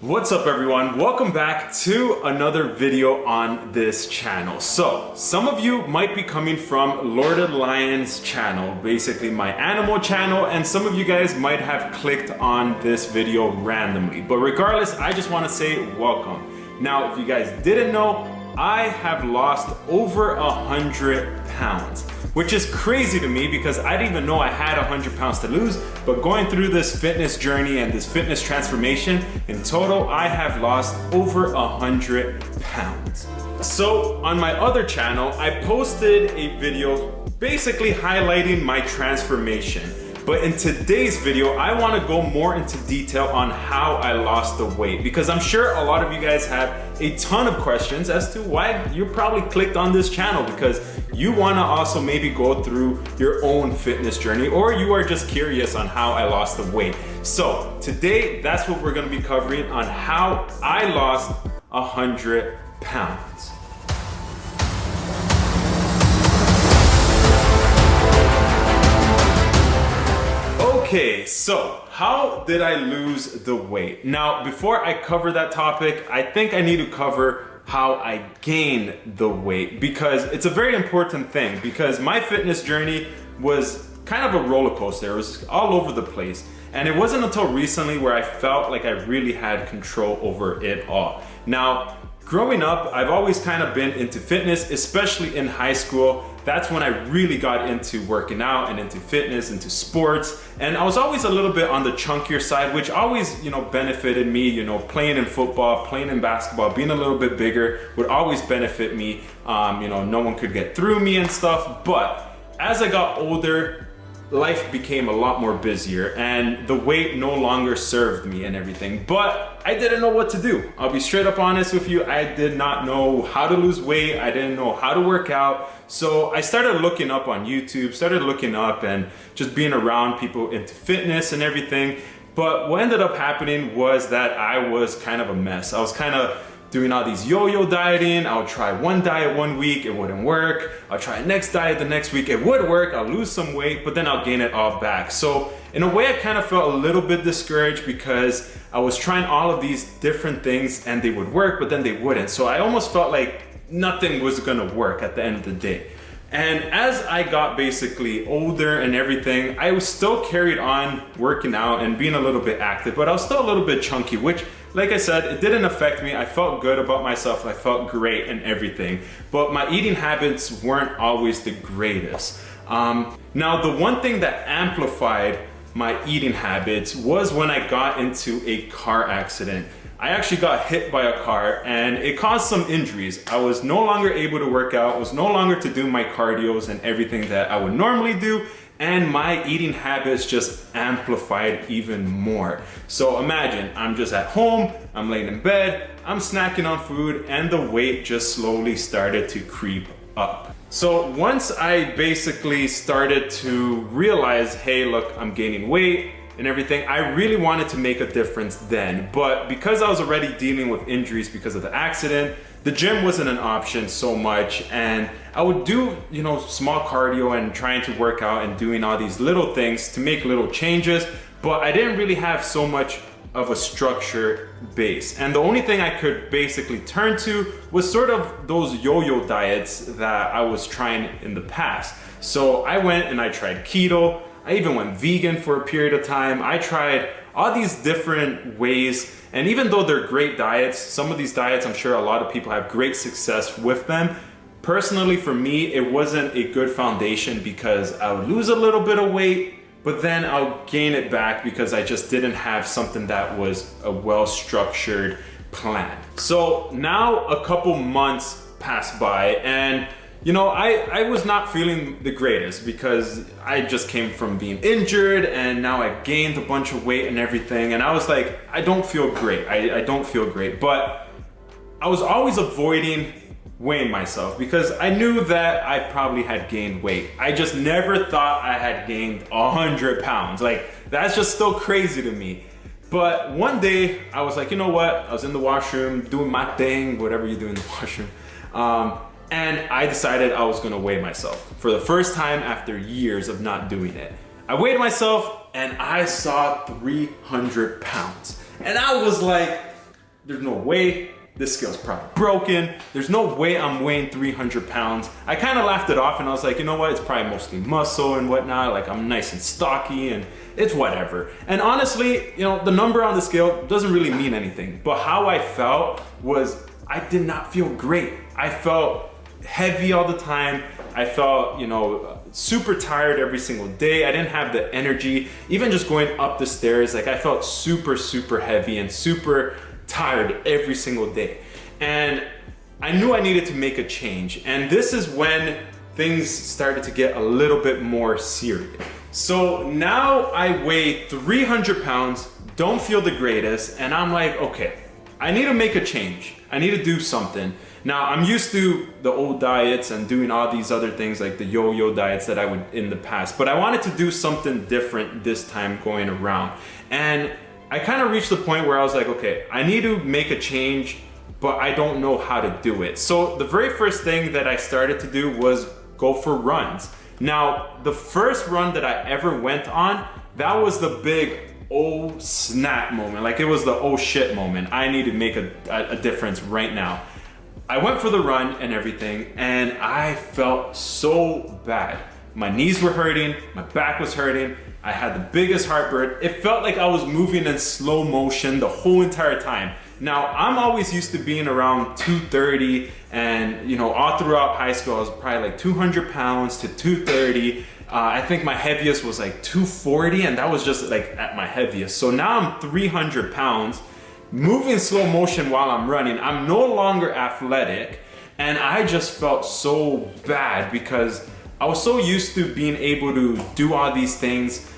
What's up everyone? Welcome back to another video on this channel. So, some of you might be coming from Lorded Lion's channel, basically my animal channel, and some of you guys might have clicked on this video randomly. But regardless, I just want to say welcome. Now, if you guys didn't know, I have lost over 100 pounds, which is crazy to me because I didn't even know I had 100 pounds to lose. But going through this fitness journey and this fitness transformation, in total, I have lost over 100 pounds. So on my other channel, I posted a video basically highlighting my transformation. But in today's video, I want to go more into detail on how I lost the weight, because I'm sure a lot of you guys have a ton of questions as to why you probably clicked on this channel, because you want to also maybe go through your own fitness journey, or you are just curious on how I lost the weight. So today, that's what we're going to be covering on how I lost 100 pounds. Okay, so how did I lose the weight? Now, before I cover that topic, I think I need to cover how I gained the weight, because it's a very important thing, because my fitness journey was kind of a roller coaster. It was all over the place. And it wasn't until recently where I felt like I really had control over it all. Now, growing up, I've always kind of been into fitness, especially in high school. That's when I really got into working out and into fitness, into sports. And I was always a little bit on the chunkier side, which always, benefited me. Playing in football, playing in basketball, being a little bit bigger would always benefit me. No one could get through me and stuff. But as I got older, life became a lot more busier and the weight no longer served me and everything. But I didn't know what to do. I'll be straight up honest with you. I did not know how to lose weight. I didn't know how to work out. So I started looking up on YouTube, started looking up and just being around people into fitness and everything. But what ended up happening was that I was kind of a mess. I was kind of doing all these yo-yo dieting. I would try one diet one week, it wouldn't work. I'll try next diet the next week, it would work. I'll lose some weight, but then I'll gain it all back. So in a way, I kind of felt a little bit discouraged because I was trying all of these different things and they would work, but then they wouldn't. So I almost felt like nothing was gonna work at the end of the day. And as I got basically older and everything, I was still carried on working out and being a little bit active, but I was still a little bit chunky, which, like I said, it didn't affect me. I felt good about myself. I felt great and everything, but my eating habits weren't always the greatest. Now, the one thing that amplified my eating habits was when I got into a car accident. I actually got hit by a car and it caused some injuries. I was no longer able to work out, was no longer to do my cardios and everything that I would normally do, and my eating habits just amplified even more. So imagine, I'm just at home, I'm laying in bed, I'm snacking on food, and the weight just slowly started to creep up. So once I basically started to realize, hey, look, I'm gaining weight and everything, I really wanted to make a difference then. But because I was already dealing with injuries because of the accident, the gym wasn't an option so much, and I would do, small cardio and trying to work out and doing all these little things to make little changes, but I didn't really have so much of a structure base. And the only thing I could basically turn to was sort of those yo-yo diets that I was trying in the past. So I went and I tried keto. I even went vegan for a period of time. I tried all these different ways, and even though they're great diets, some of these diets, I'm sure a lot of people have great success with them. Personally, for me, it wasn't a good foundation because I would lose a little bit of weight, but then I'll gain it back because I just didn't have something that was a well-structured plan. So now a couple months passed by and I was not feeling the greatest because I just came from being injured and now I gained a bunch of weight and everything. And I was like, I don't feel great. I don't feel great. But I was always avoiding weighing myself because I knew that I probably had gained weight. I just never thought I had gained 100 pounds. Like, that's just still crazy to me. But one day I was like, you know what? I was in the washroom doing my thing, whatever you do in the washroom. And I decided I was gonna weigh myself for the first time after years of not doing it. I weighed myself and I saw 300 pounds. And I was like, there's no way. This scale's probably broken. There's no way I'm weighing 300 pounds. I kind of laughed it off and I was like, you know what? It's probably mostly muscle and whatnot. Like I'm nice and stocky and it's whatever. And honestly, you know, the number on the scale doesn't really mean anything. But how I felt was I did not feel great. I felt heavy all the time. I felt, you know, super tired every single day. I didn't have the energy. Even just going up the stairs, like I felt super, super heavy and super tired every single day. And I knew I needed to make a change. And this is when things started to get a little bit more serious. So now I weigh 300 pounds, don't feel the greatest, and I'm like, okay, I need to make a change. I need to do something. Now I'm used to the old diets and doing all these other things like the yo-yo diets that I would in the past, but I wanted to do something different this time going around. And I kind of reached the point where I was like, okay, I need to make a change, but I don't know how to do it. So the very first thing that I started to do was go for runs. Now, the first run that I ever went on, that was the big oh snap moment. Like it was the oh shit moment. I need to make a difference right now. I went for the run and everything, and I felt so bad. My knees were hurting, my back was hurting, I had the biggest heartburn. It felt like I was moving in slow motion the whole entire time. Now, I'm always used to being around 230, and you know, all throughout high school, I was probably like 200 pounds to 230. I think my heaviest was like 240, and that was just like at my heaviest. So now I'm 300 pounds, moving slow motion while I'm running. I'm no longer athletic, and I just felt so bad because I was so used to being able to do all these things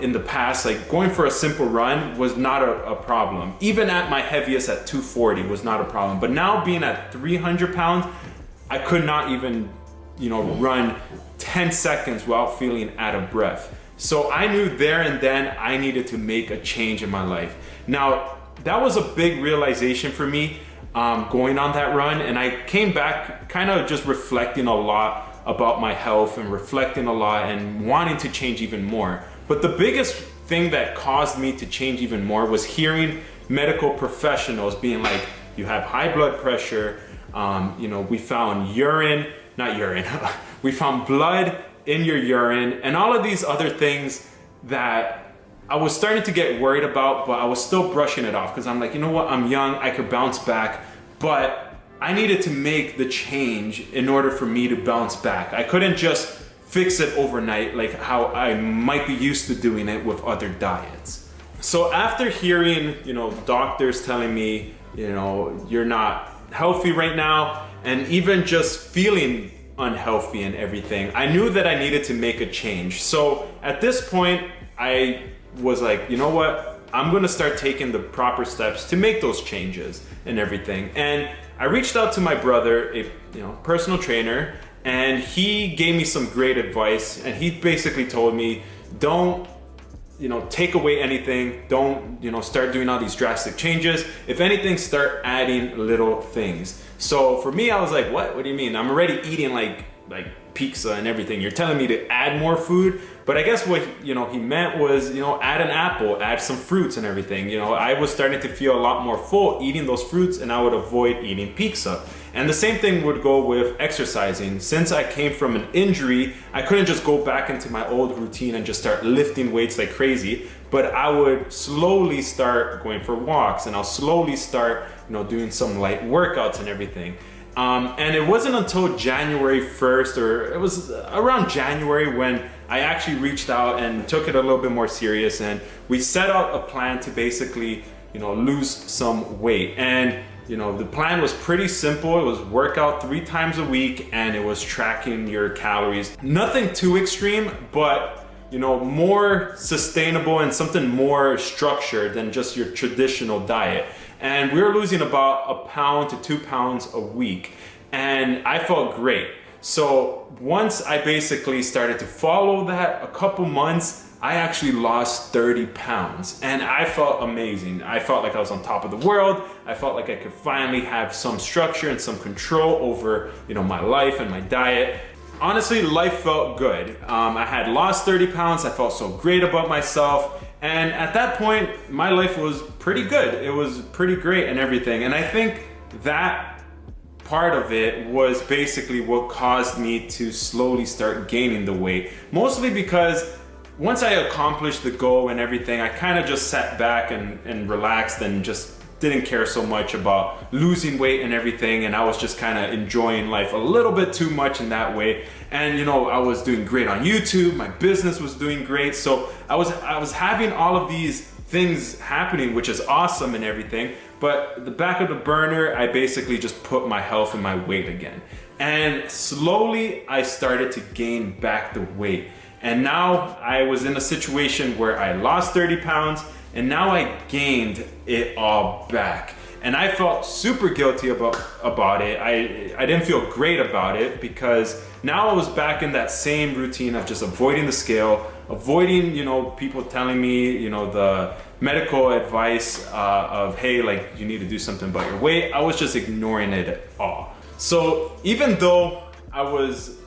in the past. Like going for a simple run was not a problem. Even at my heaviest at 240 was not a problem. But now being at 300 pounds, I could not even, you know, run 10 seconds without feeling out of breath. So I knew there and then I needed to make a change in my life. Now, that was a big realization for me going on that run. And I came back kind of just reflecting a lot about my health and reflecting a lot and wanting to change even more. But the biggest thing that caused me to change even more was hearing medical professionals being like, you have high blood pressure, you know, we found we found blood in your urine and all of these other things that I was starting to get worried about, but I was still brushing it off because I'm like, you know what, I'm young, I could bounce back, but I needed to make the change in order for me to bounce back. I couldn't just fix it overnight like how I might be used to doing it with other diets. So after hearing, you know, doctors telling me, you know, you're not healthy right now, and even just feeling unhealthy and everything, I knew that I needed to make a change. So at this point, I was like, you know what? I'm gonna start taking the proper steps to make those changes and everything. And I reached out to my brother, a personal trainer, and he gave me some great advice. And he basically told me, don't take away anything. Don't start doing all these drastic changes. If anything, start adding little things. So for me, I was like, what do you mean? I'm already eating like pizza and everything. You're telling me to add more food? But I guess what he meant was, add an apple, add some fruits and everything. I was starting to feel a lot more full eating those fruits, and I would avoid eating pizza. And the same thing would go with exercising. Since I came from an injury, I couldn't just go back into my old routine and just start lifting weights like crazy, but I would slowly start going for walks, and I'll slowly start, doing some light workouts and everything. And it wasn't until January 1st, or it was around January, when I actually reached out and took it a little bit more serious, and we set out a plan to basically, lose some weight. And the plan was pretty simple. It was work out 3 times a week, and it was tracking your calories. Nothing too extreme, but more sustainable and something more structured than just your traditional diet. And we were losing about 1 pound to 2 pounds a week, and I felt great. So once I basically started to follow that, a couple months, I actually lost 30 pounds, and I felt amazing. I felt like I was on top of the world. I felt like I could finally have some structure and some control over, my life and my diet. Honestly, life felt good. I had lost 30 pounds. I felt so great about myself. And at that point, my life was pretty good. It was pretty great and everything. And I think that part of it was basically what caused me to slowly start gaining the weight. Mostly because once I accomplished the goal and everything, I kind of just sat back and relaxed and just didn't care so much about losing weight and everything, and I was just kind of enjoying life a little bit too much in that way. And you know, I was doing great on YouTube, my business was doing great, so I was having all of these things happening, which is awesome and everything, but the back of the burner, I basically just put my health and my weight again. And slowly I started to gain back the weight. And now I was in a situation where I lost 30 pounds and now I gained it all back. And I felt super guilty about it. I didn't feel great about it because now I was back in that same routine of just avoiding the scale, avoiding, you know, people telling me, you know, the medical advice of, hey, like you need to do something about your weight. I was just ignoring it all. So even though I was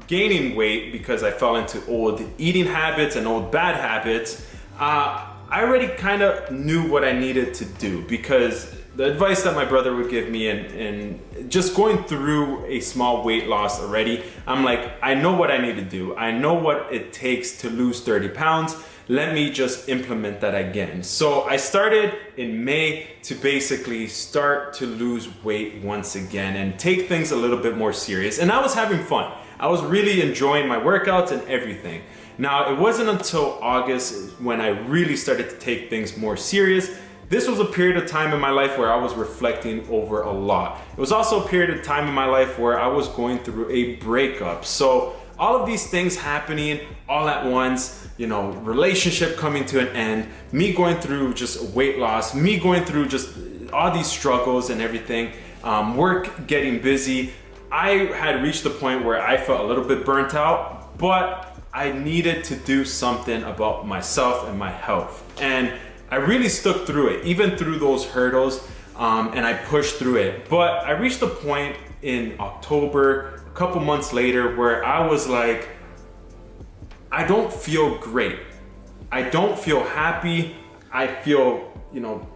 gaining weight because I fell into old eating habits and old bad habits, I already kind of knew what I needed to do, because the advice that my brother would give me and just going through a small weight loss already, I'm like, I know what I need to do. I know what it takes to lose 30 pounds. Let me just implement that again. So I started in May to basically start to lose weight once again and take things a little bit more serious. And I was having fun. I was really enjoying my workouts and everything. Now, it wasn't until August when I really started to take things more serious. This was a period of time in my life where I was reflecting over a lot. It was also a period of time in my life where I was going through a breakup. So all of these things happening all at once, you know, relationship coming to an end, me going through just weight loss, me going through just all these struggles and everything, work getting busy. I had reached the point where I felt a little bit burnt out, but I needed to do something about myself and my health. And I really stuck through it, even through those hurdles, and I pushed through it. But I reached the point in October, a couple months later, where I was like, I don't feel great. I don't feel happy. I feel, you know,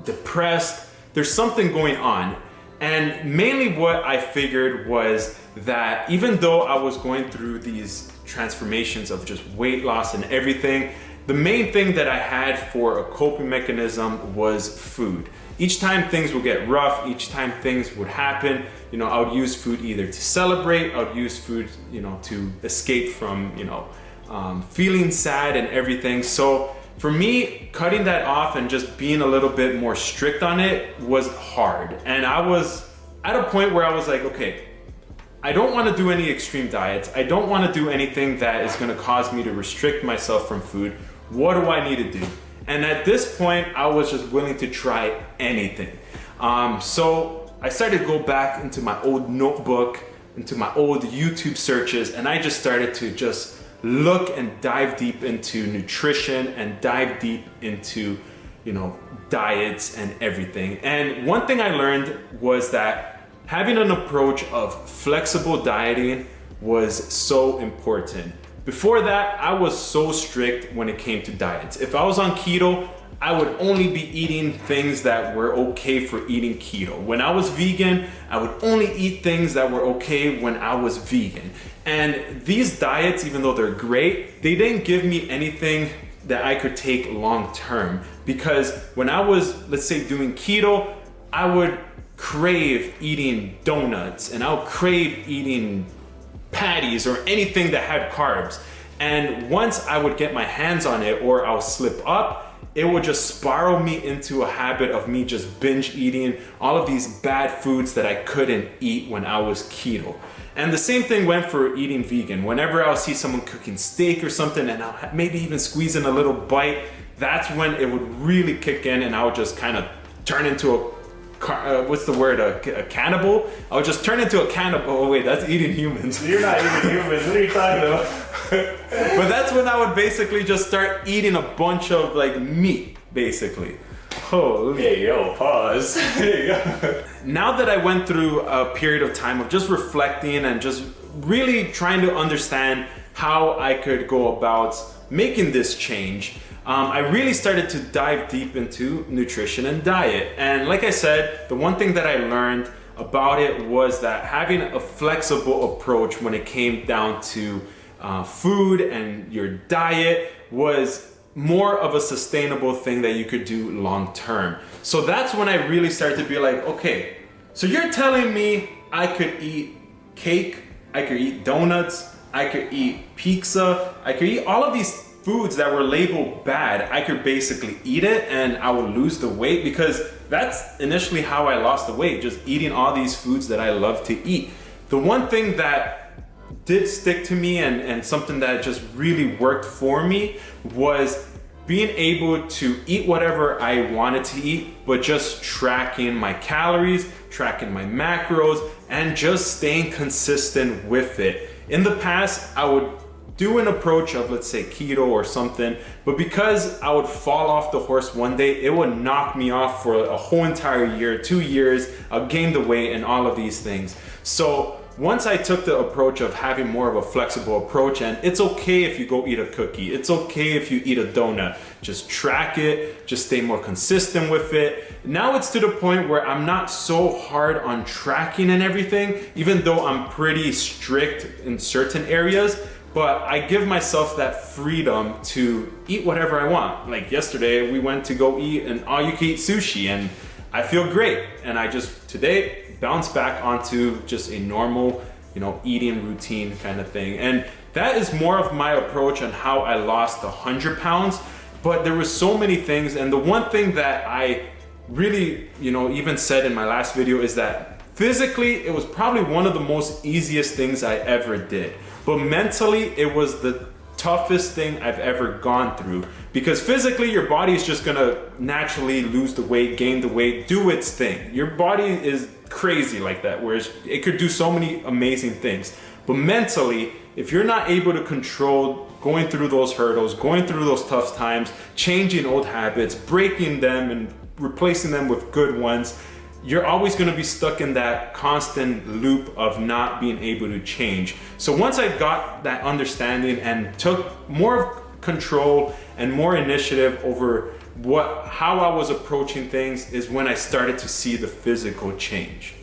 depressed. There's something going on. And mainly what I figured was that even though I was going through these transformations of just weight loss and everything, the main thing that I had for a coping mechanism was food. Each time things would get rough, each time things would happen, you know, I would use food either to celebrate, I would use food, you know, to escape from, you know, feeling sad and everything. So for me, cutting that off and just being a little bit more strict on it was hard. And I was at a point where I was like, okay, I don't want to do any extreme diets. I don't want to do anything that is going to cause me to restrict myself from food. What do I need to do? And at this point, I was just willing to try anything. So I started to go back into my old notebook, into my old YouTube searches, and I just started to just look and dive deep into nutrition and dive deep into, you know, diets and everything. And one thing I learned was that having an approach of flexible dieting was so important. Before that, I was so strict when it came to diets. If I was on keto, I would only be eating things that were okay for eating keto. When I was vegan, I would only eat things that were okay when I was vegan. And these diets, even though they're great, they didn't give me anything that I could take long term. Because when I was, let's say, doing keto, I would crave eating donuts and I would crave eating patties or anything that had carbs. And once I would get my hands on it or I'll slip up, it would just spiral me into a habit of me just binge eating all of these bad foods that I couldn't eat when I was keto. And the same thing went for eating vegan. Whenever I'll see someone cooking steak or something and I'll maybe even squeeze in a little bite, that's when it would really kick in and I would just kind of turn into a cannibal? I would just turn into a cannibal. Oh wait, that's eating humans. You're not eating humans, what are you talking about? But that's when I would basically just start eating a bunch of like meat, basically. Holy. Hey, yo, pause. Now that I went through a period of time of just reflecting and just really trying to understand how I could go about making this change, I really started to dive deep into nutrition and diet. And like I said, the one thing that I learned about it was that having a flexible approach when it came down to food and your diet was more of a sustainable thing that you could do long term. So that's when I really started to be like, okay, so you're telling me I could eat cake, I could eat donuts, I could eat pizza, I could eat all of these foods that were labeled bad. I could basically eat it and I would lose the weight, because that's initially how I lost the weight, just eating all these foods that I love to eat. The one thing that did stick to me and something that just really worked for me was being able to eat whatever I wanted to eat, but just tracking my calories, tracking my macros, and just staying consistent with it. In the past, I would do an approach of, let's say, keto or something, but because I would fall off the horse one day, it would knock me off for a whole entire year, 2 years. I'll gain the weight and all of these things. So once I took the approach of having more of a flexible approach, and it's okay if you go eat a cookie, it's okay if you eat a donut, just track it, just stay more consistent with it. Now it's to the point where I'm not so hard on tracking and everything, even though I'm pretty strict in certain areas, but I give myself that freedom to eat whatever I want. Like yesterday, we went to go eat an all-you-can-eat sushi, and I feel great. And I just today bounce back onto just a normal, eating routine kind of thing. And that is more of my approach on how I lost 100 pounds. But there were so many things, and the one thing that I really, even said in my last video is that physically, it was probably one of the most easiest things I ever did. But mentally, it was the toughest thing I've ever gone through, because physically your body is just gonna naturally lose the weight, gain the weight, do its thing. Your body is crazy like that, whereas it could do so many amazing things. But mentally, if you're not able to control going through those hurdles, going through those tough times, changing old habits, breaking them and replacing them with good ones, you're always going to be stuck in that constant loop of not being able to change. So once I got that understanding and took more control and more initiative over how I was approaching things, is when I started to see the physical change.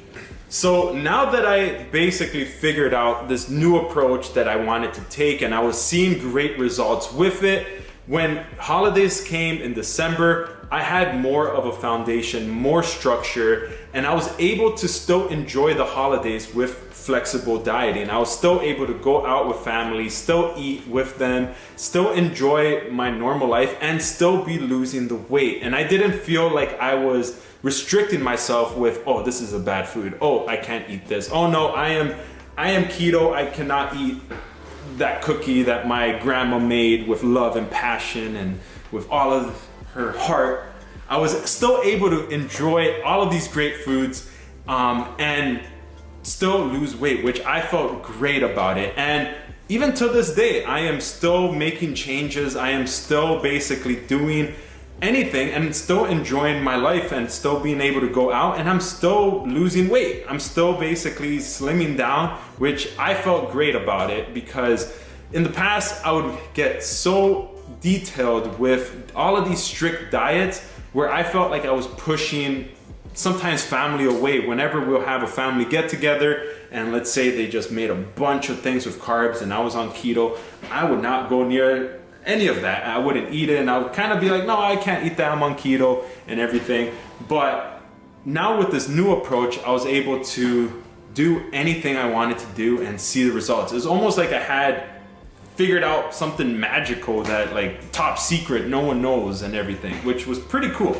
So now that I basically figured out this new approach that I wanted to take, and I was seeing great results with it, when holidays came in December, I had more of a foundation, more structure, and I was able to still enjoy the holidays with flexible dieting. I was still able to go out with family, still eat with them, still enjoy my normal life, and still be losing the weight. And I didn't feel like I was restricting myself with, oh, this is a bad food. Oh, I can't eat this. Oh no, I am keto. I cannot eat that cookie that my grandma made with love and passion and with all of her heart. I was still able to enjoy all of these great foods and still lose weight, which I felt great about it. And even to this day, I am still making changes. I am still basically doing anything and still enjoying my life and still being able to go out, and I'm still losing weight. I'm still basically slimming down, which I felt great about it, because in the past I would get so detailed with all of these strict diets where I felt like I was pushing sometimes family away. Whenever we'll have a family get together and let's say they just made a bunch of things with carbs and I was on keto, I would not go near any of that. I wouldn't eat it, and I would kind of be like, no, I can't eat that, I'm on keto and everything. But now with this new approach, I was able to do anything I wanted to do and see the results. It was almost like I had figured out something magical that, like, top secret, no one knows and everything, which was pretty cool.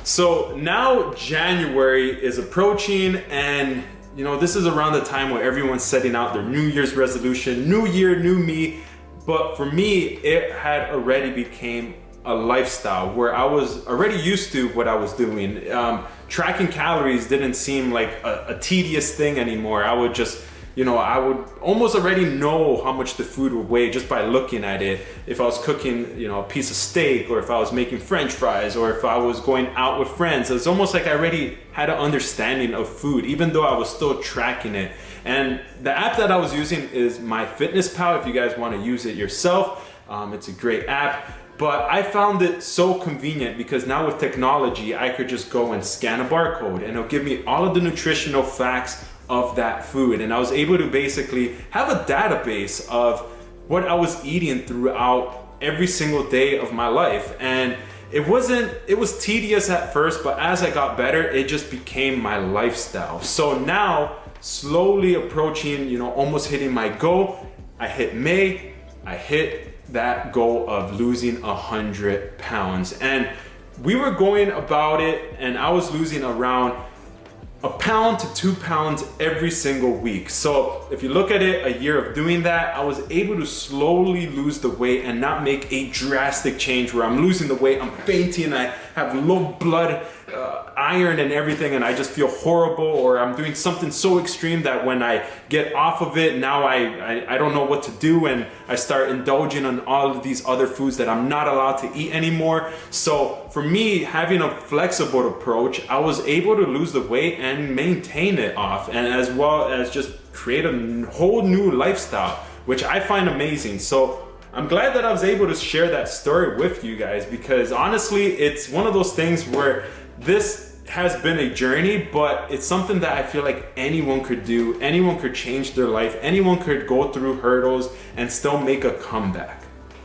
So now January is approaching, and this is around the time where everyone's setting out their New Year's resolution, new year, new me. But for me, it had already became a lifestyle where I was already used to what I was doing. Tracking calories didn't seem like a tedious thing anymore. I would just, I would almost already know how much the food would weigh just by looking at it. If I was cooking, a piece of steak, or if I was making French fries, or if I was going out with friends, it's almost like I already had an understanding of food, even though I was still tracking it. And the app that I was using is MyFitnessPal. If you guys want to use it yourself, it's a great app. But I found it so convenient because now with technology, I could just go and scan a barcode and it'll give me all of the nutritional facts of that food. And I was able to basically have a database of what I was eating throughout every single day of my life. And it was tedious at first, but as I got better, it just became my lifestyle. So now, slowly approaching, you know, almost hitting my goal, I hit May, I hit that goal of losing 100 pounds. And we were going about it and I was losing around 1 pound to 2 pounds every single week. So if you look at it, a year of doing that, I was able to slowly lose the weight and not make a drastic change where I'm losing the weight, I'm fainting, I have low blood iron and everything, and I just feel horrible, or I'm doing something so extreme that when I get off of it, now I don't know what to do, and I start indulging on all of these other foods that I'm not allowed to eat anymore. So for me, having a flexible approach, I was able to lose the weight and maintain it off, and as well as just create a whole new lifestyle, which I find amazing. So I'm glad that I was able to share that story with you guys, because honestly, it's one of those things where this has been a journey, but it's something that I feel like anyone could do. Anyone could change their life. Anyone could go through hurdles and still make a comeback.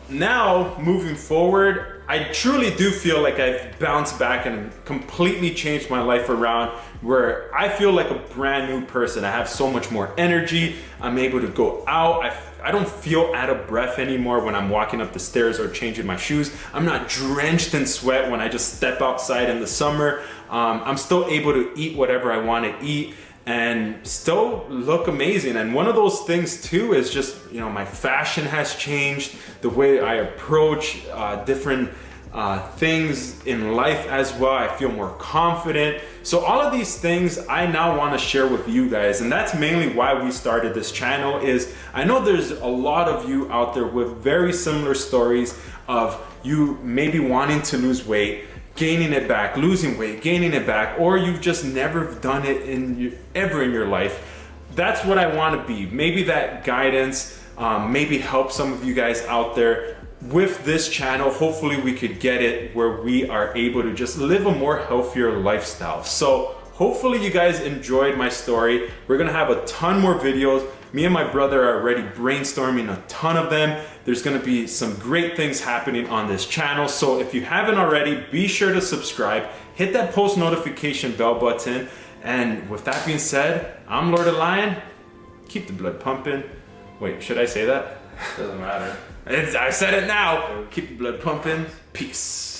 Now, moving forward, I truly do feel like I've bounced back and completely changed my life around, where I feel like a brand new person. I have so much more energy. I'm able to go out. I don't feel out of breath anymore when I'm walking up the stairs or changing my shoes. I'm not drenched in sweat when I just step outside in the summer. I'm still able to eat whatever I want to eat and still look amazing. And one of those things too is just, you know, my fashion has changed, the way I approach different things in life as well. I feel more confident. So all of these things I now want to share with you guys, and that's mainly why we started this channel. Is I know there's a lot of you out there with very similar stories of you maybe wanting to lose weight, gaining it back, losing weight, gaining it back, or you've just never done it ever in your life. That's what I want to be. Maybe that guidance, maybe help some of you guys out there. With this channel, hopefully we could get it where we are able to just live a more healthier lifestyle. So hopefully you guys enjoyed my story. We're gonna have a ton more videos. Me and my brother are already brainstorming a ton of them. There's gonna be some great things happening on this channel. So if you haven't already, be sure to subscribe, hit that post notification bell button. And with that being said, I'm Lord of Lion. Keep the blood pumping. Wait, should I say that? Doesn't matter. I said it now. Keep the blood pumping. Peace.